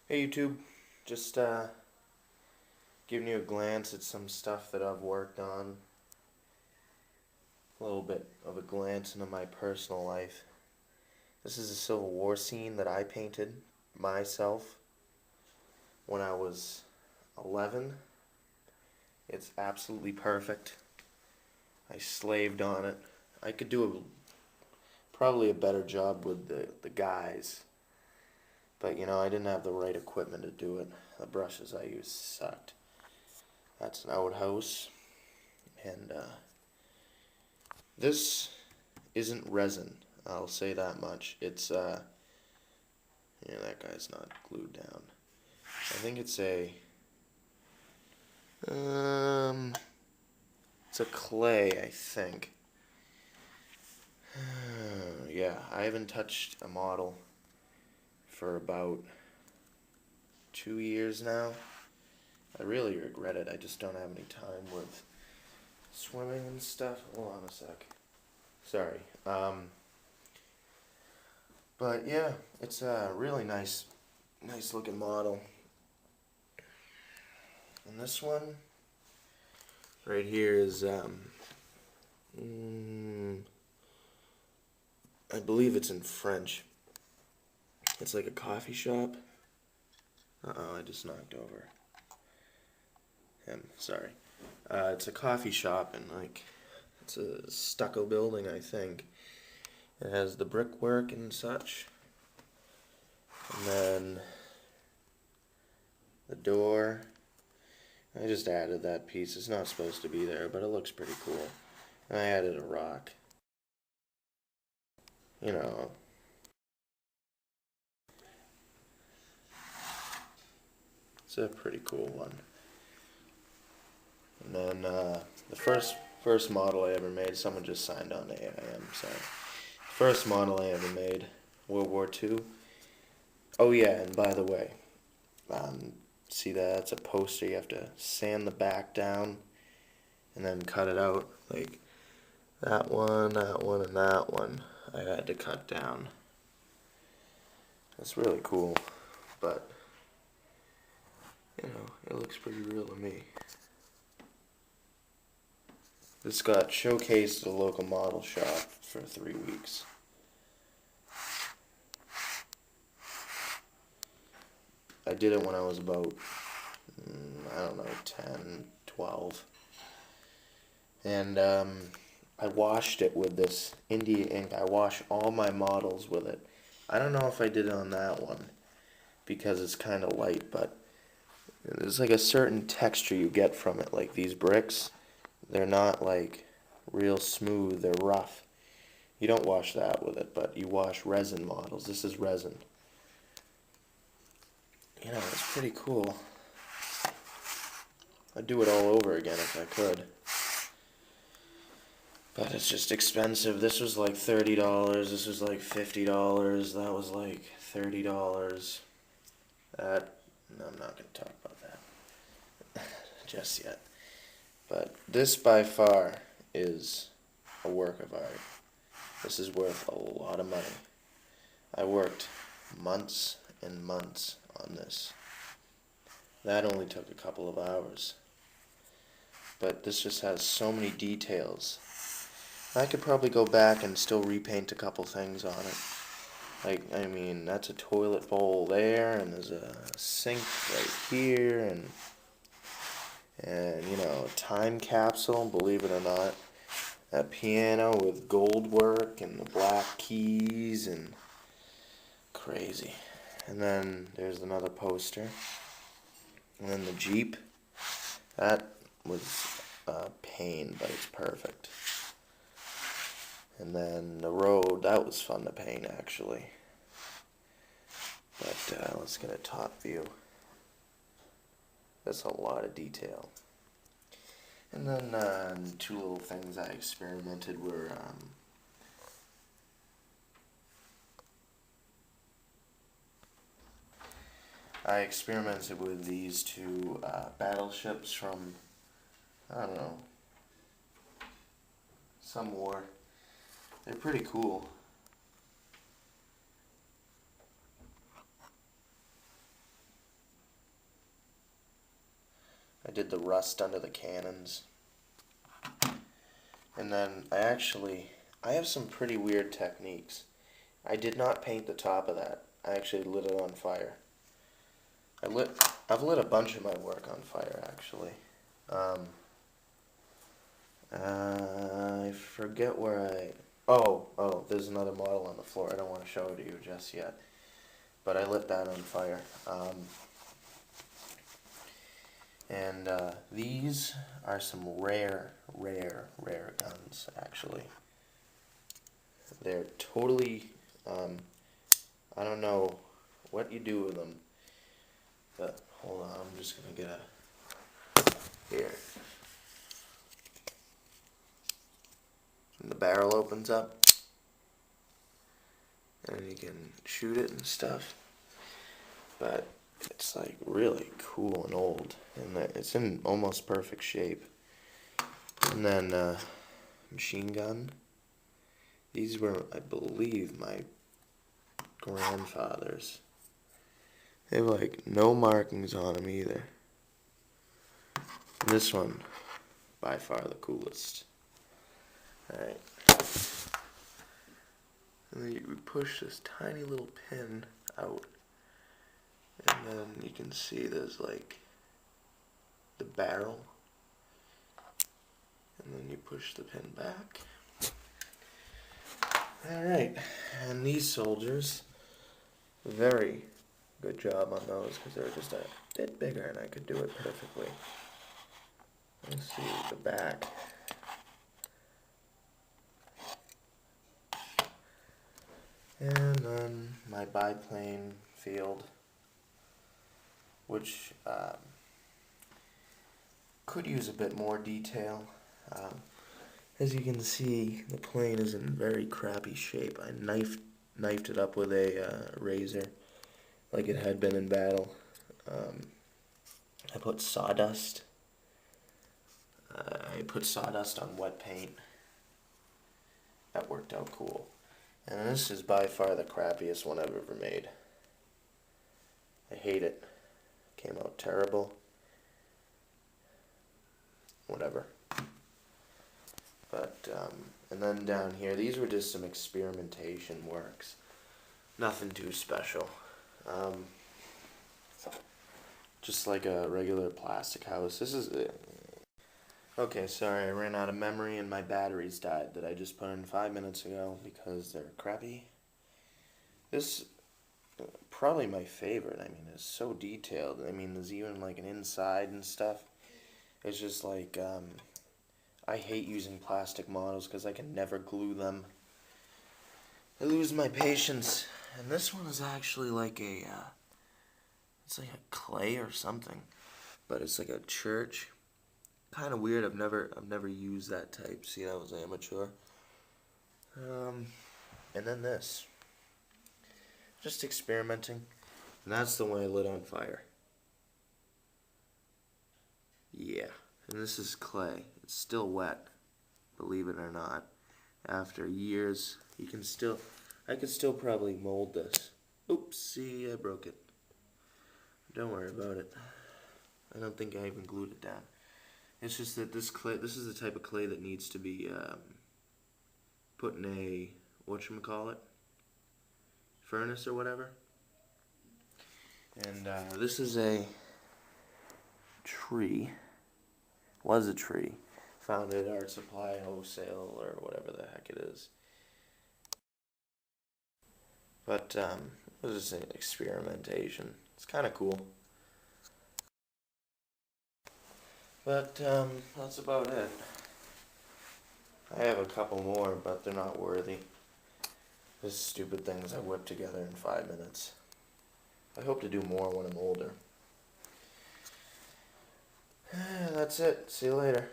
Hey YouTube, just giving you a glance at some stuff that I've worked on. A little bit of a glance into my personal life. This is a Civil War scene that I painted myself when I was 11. It's absolutely perfect. I slaved on it. I could do probably a better job with the guys. But I didn't have the right equipment to do it. The brushes I used sucked. That's an outhouse. And this isn't resin. I'll say that much. It's that guy's not glued down. I think it's it's a clay, I think. Yeah, I haven't touched a model for about 2 years now. I really regret it. I just don't have any time with swimming and stuff. Hold on a sec. Sorry. But yeah, it's a really nice looking model. And this one right here is I believe it's in French. It's like a coffee shop. I just knocked over him. Sorry. It's a coffee shop and it's a stucco building, I think. It has the brickwork and such. And then the door. I just added that piece. It's not supposed to be there, but it looks pretty cool. And I added a rock. It's a pretty cool one. And then the first model I ever made, someone just signed on to AIM, sorry. First model I ever made, World War II. Oh yeah, and by the way, see that's a poster. You have to sand the back down and then cut it out. Like that one, and that one I had to cut down. That's really cool, but it looks pretty real to me. This got showcased at a local model shop for 3 weeks. I did it when I was about, 10, 12. And I washed it with this India ink. I wash all my models with it. I don't know if I did it on that one because it's kind of light, but there's like a certain texture you get from it. Like these bricks, they're not like real smooth, they're rough. You don't wash that with it, but you wash resin models. This is resin. It's pretty cool. I'd do it all over again if I could. But it's just expensive. This was like $30. This was like $50. That was like $30. No, I'm not going to talk about that just yet. But this by far is a work of art. This is worth a lot of money. I worked months and months on this. That only took a couple of hours. But this just has so many details. I could probably go back and still repaint a couple things on it. That's a toilet bowl there, and there's a sink right here, and a time capsule, believe it or not. That piano with gold work and the black keys, and crazy. And then there's another poster. And then the Jeep. That was a pain, but it's perfect. And then the road, that was fun to paint actually. But let's get a top view. That's a lot of detail. And then two little things I experimented were I experimented with these two battleships from, I don't know, some war. They're pretty cool. did the rust under the cannons. And then I have some pretty weird techniques. I did not paint the top of that. I actually lit it on fire. I've lit a bunch of my work on fire, actually. I forget where oh, there's another model on the floor. I don't want to show it to you just yet. But I lit that on fire. And these are some rare guns, actually. They're totally, I don't know what you do with them, but hold on, I'm just going to get here. And the barrel opens up, and you can shoot it and stuff, but it's like really cool and old, and it's in almost perfect shape. And then machine gun. These were, I believe, my grandfather's. They have like no markings on them either. And this one, by far the coolest. Alright. And then you push this tiny little pin out. And then you can see there's like the barrel. And then you push the pin back. Alright, and these soldiers, very good job on those because they're just a bit bigger and I could do it perfectly. Let's see the back. And then my biplane field, which could use a bit more detail. As you can see, the plane is in very crappy shape. I knifed it up with a razor, like it had been in battle. I put sawdust. I put sawdust on wet paint. That worked out cool. And this is by far the crappiest one I've ever made. I hate it. Came out terrible. Whatever. But, and then down here, these were just some experimentation works. Nothing too special. Just like a regular plastic house. This is it. Okay, sorry, I ran out of memory and my batteries died that I just put in 5 minutes ago because they're crappy. This, probably my favorite. I mean, it's so detailed. I mean, there's even like an inside and stuff. It's just like, I hate using plastic models because I can never glue them. I lose my patience. And this one is actually like a, it's like a clay or something, but it's like a church. Kind of weird. I've never used that type. See, that was amateur. And then this. Just experimenting. And that's the one I lit on fire. Yeah. And this is clay. It's still wet, believe it or not. After years, I could still probably mold this. Oops, see, I broke it. Don't worry about it. I don't think I even glued it down. It's just that this is the type of clay that needs to be put in a, whatchamacallit, furnace or whatever. And this is a tree. Was a tree. Found it at Art Supply Wholesale or whatever the heck it is. But it was just an experimentation. It's kind of cool. But that's about it. I have a couple more, but they're not worthy. Just stupid things I whipped together in 5 minutes. I hope to do more when I'm older. That's it. See you later.